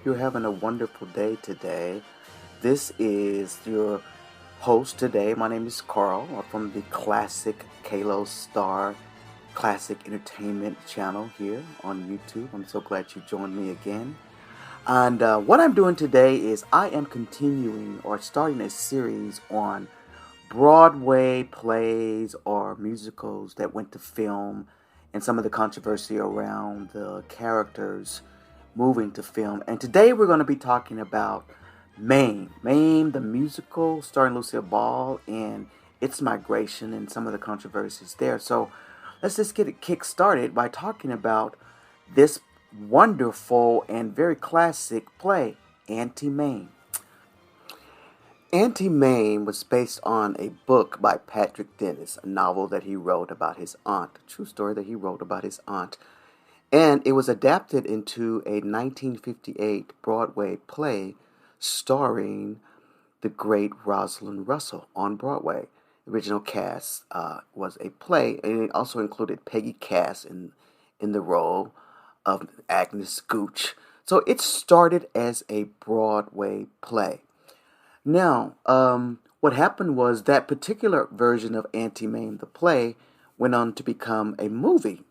you're having a wonderful day today. This is your host today. My name is Carl. I'm from the Classic Kalo Star Classic Entertainment channel here on YouTube. I'm so glad you joined me again. And what I'm doing today is I am continuing or starting a series on Broadway plays or musicals that went to film and some of the controversy around the characters moving to film. And today we're going to be talking about Mame. Mame, the musical starring Lucille Ball and its migration and some of the controversies there. So let's just get it kick started by talking about this wonderful and very classic play, Auntie Mame. Auntie Mame was based on a book by Patrick Dennis, a novel that he wrote about his aunt, a true story that he wrote about his aunt. And it was adapted into a 1958 Broadway play starring the great Rosalind Russell on Broadway. The original cast was a play, and it also included Peggy Cass in the role of Agnes Gooch. So it started as a Broadway play. Now, what happened was that particular version of Auntie Mame, the play, went on to become a movie,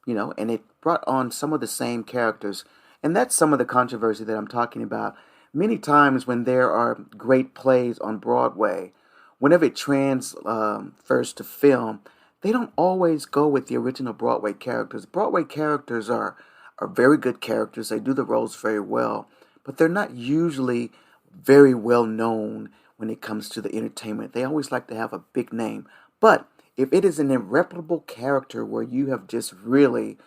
and it brought on some of the same characters. And that's some of the controversy that I'm talking about. Many times when there are great plays on Broadway, whenever it transfers to film, they don't always go with the original Broadway characters. Broadway characters are very good characters. They do the roles very well, but they're not usually very well known when it comes to the entertainment. They always like to have a big name. But if it is an irreparable character where you have just really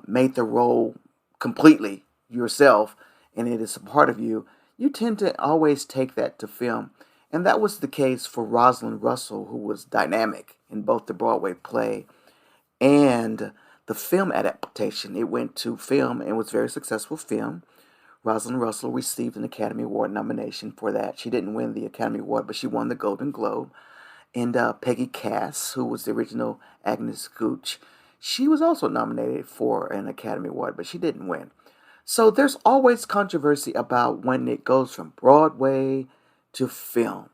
made the role completely yourself and it is a part of you, you tend to always take that to film. And that was the case for Rosalind Russell, who was dynamic in both the Broadway play and the film adaptation. It went to film and was a very successful film. Rosalind Russell received an Academy Award nomination for that. She didn't win the Academy Award, but she won the Golden Globe. And Peggy Cass, who was the original Agnes Gooch, she was also nominated for an Academy Award, but she didn't win. So there's always controversy about when it goes from Broadway to film.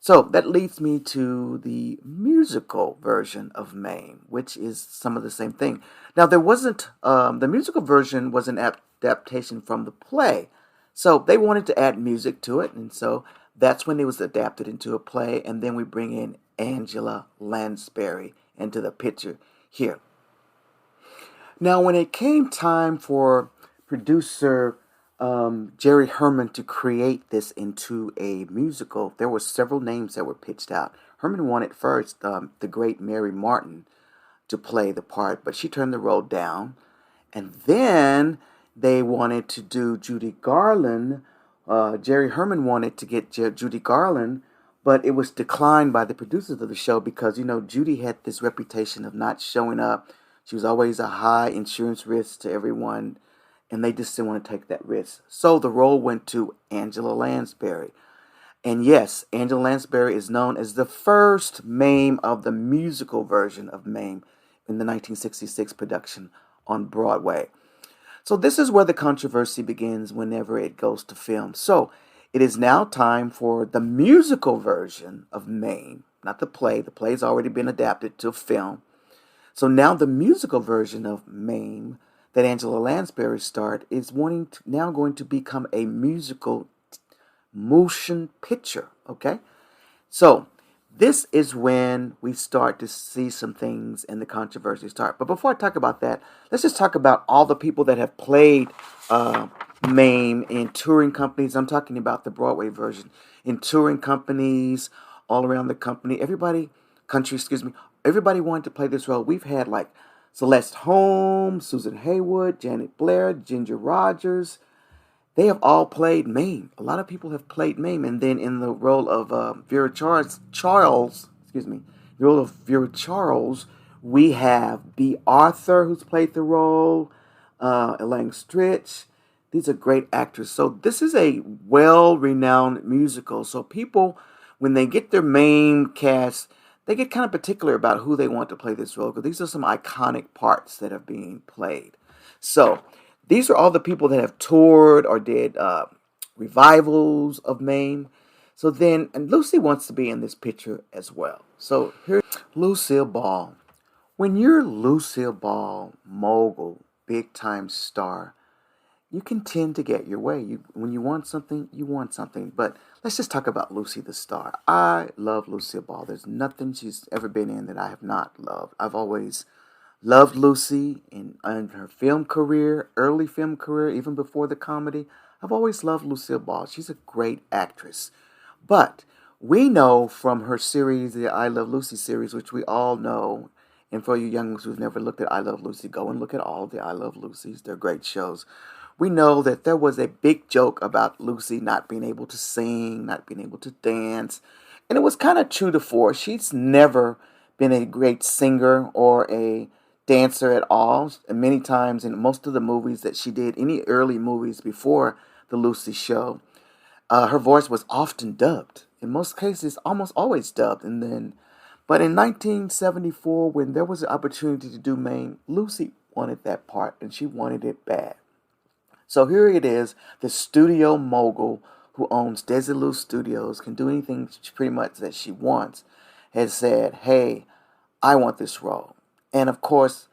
So that leads me to the musical version of Mame, which is some of the same thing. Now, there wasn't, the musical version was an adaptation from the play. So they wanted to add music to it, and so that's when it was adapted into a play, and then we bring in Angela Lansbury into the picture here. Now, when it came time for producer Jerry Herman to create this into a musical, there were several names that were pitched out. Herman wanted first the great Mary Martin to play the part, but she turned the role down. And then they wanted to do Judy Garland. Jerry Herman wanted to get Judy Garland, but it was declined by the producers of the show because, Judy had this reputation of not showing up. She was always a high insurance risk to everyone, and they just didn't want to take that risk. So the role went to Angela Lansbury. And yes, Angela Lansbury is known as the first Mame of the musical version of Mame in the 1966 production on Broadway. So this is where the controversy begins whenever it goes to film. So it is now time for the musical version of Mame, not the play. The play's already been adapted to film. So now the musical version of Mame that Angela Lansbury starred is now going to become a musical motion picture, okay? So this is when we start to see some things and the controversy start. But before I talk about that, let's just talk about all the people that have played Mame in touring companies. I'm talking about the Broadway version. In touring companies, all around the everybody wanted to play this role. We've had like Celeste Holmes, Susan Haywood, Janet Blair, Ginger Rogers. They have all played Mame. A lot of people have played Mame. And then in the role of the role of Vera Charles, we have B. Arthur, who's played the role, Elaine Stritch. These are great actors. So this is a well-renowned musical. So people, when they get their main cast, they get kind of particular about who they want to play this role because these are some iconic parts that are being played. So These are all the people that have toured or did revivals of Mame. So then, and Lucy wants to be in this picture as well. So here's Lucille Ball. When you're Lucille Ball, mogul, big time star, you can tend to get your way. When you want something, you want something. But let's just talk about Lucy the star. I love Lucille Ball. There's nothing she's ever been in that I have not loved. I've always loved Lucy in her film career, early film career, even before the comedy. I've always loved Lucille Ball. She's a great actress. But we know from her series, the I Love Lucy series, which we all know, and for you youngins who've never looked at I Love Lucy, go and look at all the I Love Lucys. They're great shows. We know that there was a big joke about Lucy not being able to sing, not being able to dance. And it was kind of true to form. She's never been a great singer or a dancer at all. And many times in most of the movies that she did, any early movies before the Lucy show, her voice was often dubbed. In most cases, almost always dubbed. But in 1974, when there was an opportunity to do Mame, Lucy wanted that part, and she wanted it bad. So here it is, the studio mogul who owns Desilu Studios, can do anything pretty much that she wants, has said, hey, I want this role. And of course,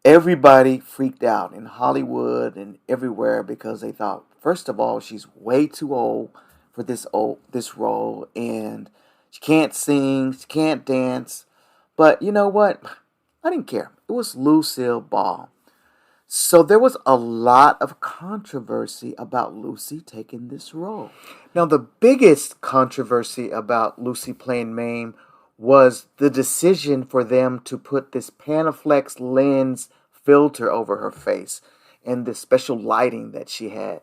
everybody freaked out in Hollywood and everywhere because they thought, first of all, she's way too old for this role, and she can't sing, she can't dance. But you know what? I didn't care. It was Lucille Ball. So there was a lot of controversy about Lucy taking this role. Now, the biggest controversy about Lucy playing Mame was the decision for them to put this Panaflex lens filter over her face and the special lighting that she had.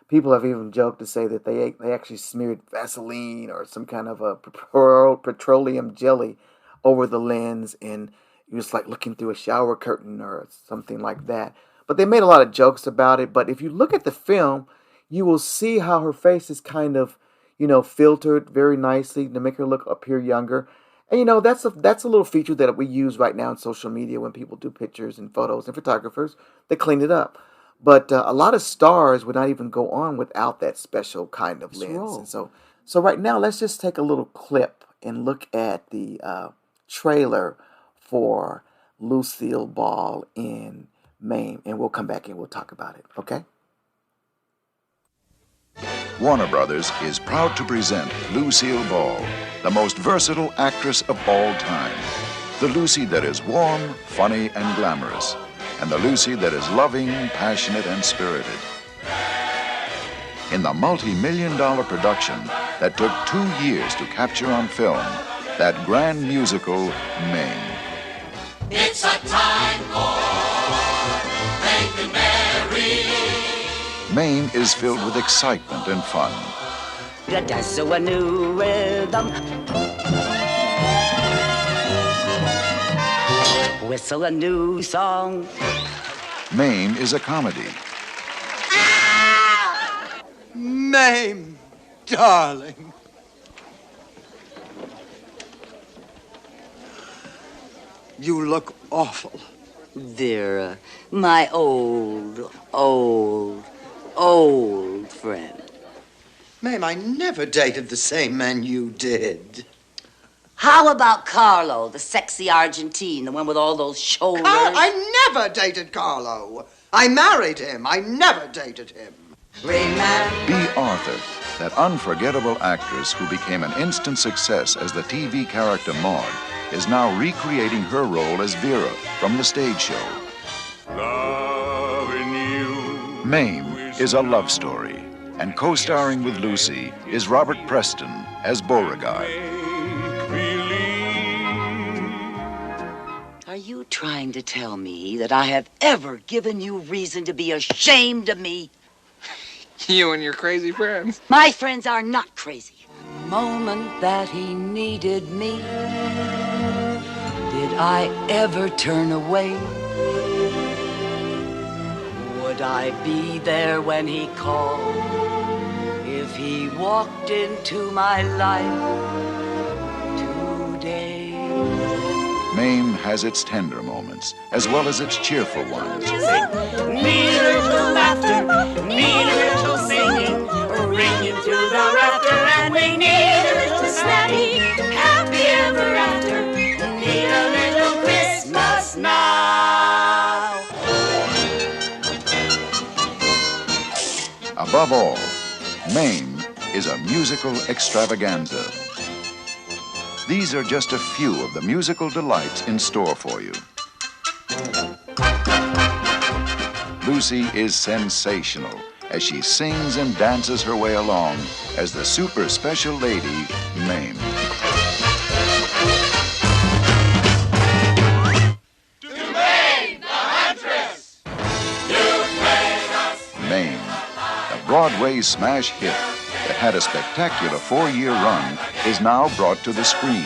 People have even joked to say that they actually smeared Vaseline or some kind of a petroleum jelly over the lens, and it was like looking through a shower curtain or something like that. But they made a lot of jokes about it. But if you look at the film, you will see how her face is kind of, filtered very nicely to make her appear younger. And that's a little feature that we use right now in social media when people do pictures and photos, and photographers, they clean it up. But a lot of stars would not even go on without that special kind of lens. And so right now, let's just take a little clip and look at the trailer for Lucille Ball in Mame, and we'll come back and we'll talk about it, okay? Warner Brothers is proud to present Lucille Ball, the most versatile actress of all time. The Lucy that is warm, funny, and glamorous, and the Lucy that is loving, passionate, and spirited. In the multi-million-dollar production that took 2 years to capture on film, that grand musical, Mame. It's a time for making merry. Mame is filled with excitement and fun. That's a new rhythm. Whistle a new song. Mame is a comedy. Mame, darling. You look awful. Vera, my old friend. Mame, I never dated the same man you did. How about Carlo, the sexy Argentine, the one with all those shoulders? I never dated Carlo. I married him. I never dated him. Remember. B. Arthur, that unforgettable actress who became an instant success as the TV character Maud, is now recreating her role as Vera from the stage show. Loving you. Mame is a love story, and co-starring with Lucy is Robert Preston as Beauregard. Are you trying to tell me that I have ever given you reason to be ashamed of me? You and your crazy friends. My friends are not crazy. The moment that he needed me, did I ever turn away? Would I be there when he called? If he walked into my life today? Mame has its tender moments, as well as its cheerful ones. Need a little laughter, need a little singing, ringing through the rafter, and we need a little snappy, happy ever after. Need a little Christmas now. Above all, Mame is a musical extravaganza. These are just a few of the musical delights in store for you. Lucy is sensational as she sings and dances her way along as the super special lady, Mame. Mame, the Broadway smash hit that had a spectacular 4-year run, is now brought to the screen.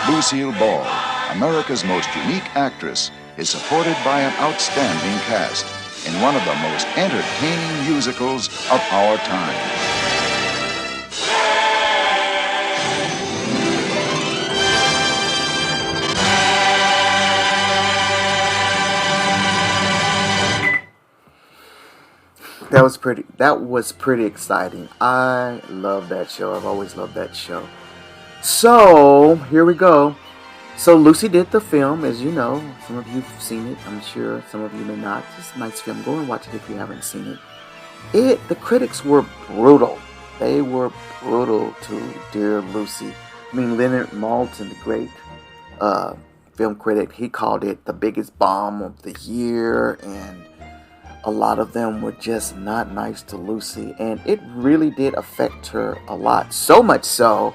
Lucille Ball, America's most unique actress, is supported by an outstanding cast in one of the most entertaining musicals of our time. That was pretty exciting. I love that show. I've always loved that show. So, here we go. So Lucy did the film, as you know. Some of you've seen it. I'm sure some of you may not. It's a nice film. Go and watch it if you haven't seen it. The critics were brutal. They were brutal to Dear Lucy. I mean, Leonard Maltin, the great film critic, he called it the biggest bomb of the year, and a lot of them were just not nice to Lucy, and it really did affect her a lot. So much so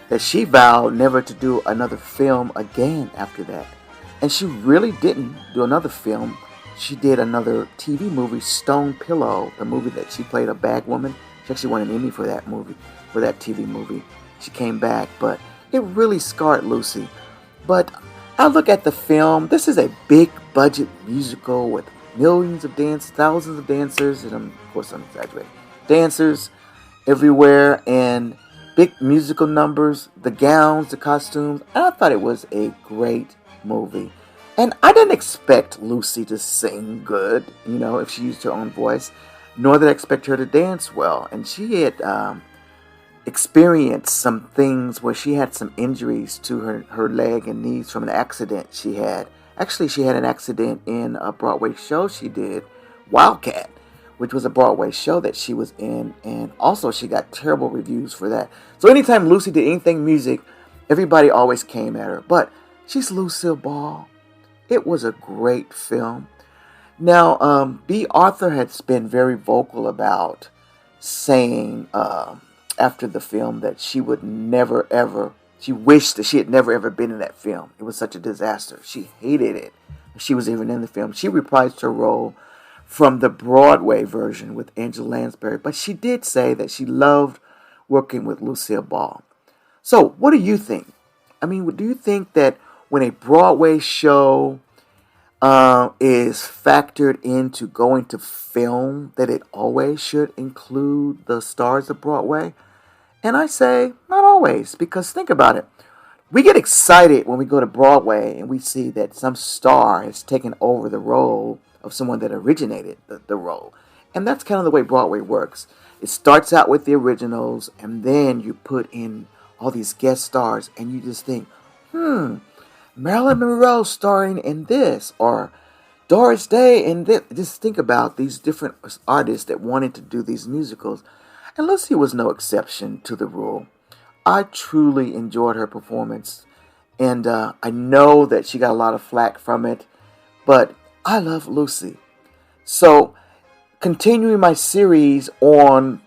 that she vowed never to do another film again after that. And she really didn't do another film. She did another TV movie, Stone Pillow, the movie that she played a bag woman. She actually won an Emmy for that movie, for that TV movie. She came back, but it really scarred Lucy. But I look at the film. This is a big budget musical with millions of dancers, thousands of dancers, and of course I'm exaggerating, dancers everywhere, and big musical numbers, the gowns, the costumes. And I thought it was a great movie. And I didn't expect Lucy to sing good, if she used her own voice, nor did I expect her to dance well. And she had experienced some things where she had some injuries to her leg and knees from an accident she had. Actually, she had an accident in a Broadway show she did, Wildcat, which was a Broadway show that she was in, and also she got terrible reviews for that. So anytime Lucy did anything music, everybody always came at her. But she's Lucille Ball. It was a great film. Now, B. Arthur has been very vocal about saying after the film that she would never ever, she wished that she had never ever been in that film. It was such a disaster. She hated it. She was even in the film. She reprised her role from the Broadway version with Angela Lansbury, but she did say that she loved working with Lucille Ball. So, what do you think? I mean, do you think that when a Broadway show is factored into going to film, that it always should include the stars of Broadway? And I say, not always, because think about it. We get excited when we go to Broadway and we see that some star has taken over the role of someone that originated the role. And that's kind of the way Broadway works. It starts out with the originals, and then you put in all these guest stars, and you just think, Marilyn Monroe starring in this, or Doris Day in this. Just think about these different artists that wanted to do these musicals. And Lucy was no exception to the rule. I truly enjoyed her performance, and I know that she got a lot of flack from it, but I love Lucy. So, continuing my series on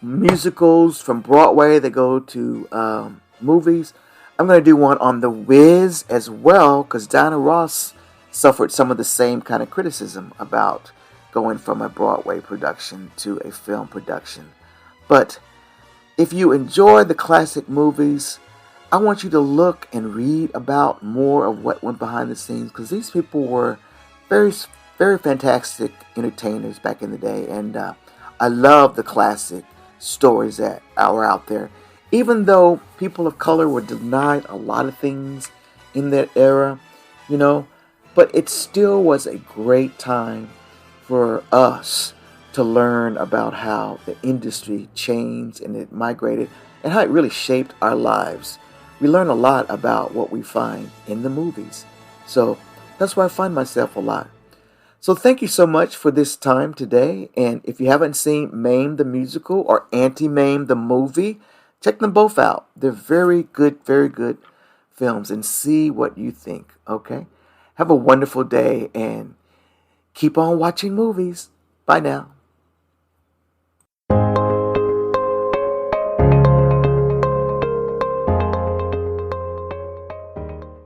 musicals from Broadway that go to movies, I'm going to do one on The Wiz as well, because Diana Ross suffered some of the same kind of criticism about going from a Broadway production to a film production. But if you enjoy the classic movies, I want you to look and read about more of what went behind the scenes, because these people were very, very fantastic entertainers back in the day, and I love the classic stories that are out there. Even though people of color were denied a lot of things in that era, you know, but it still was a great time for us to learn about how the industry changed and it migrated and how it really shaped our lives. We learn a lot about what we find in the movies. So that's where I find myself a lot. So thank you so much for this time today. And if you haven't seen Mame the musical or Anti-Mame the movie, check them both out. They're very good films and see what you think, okay? Have a wonderful day and keep on watching movies. Bye now.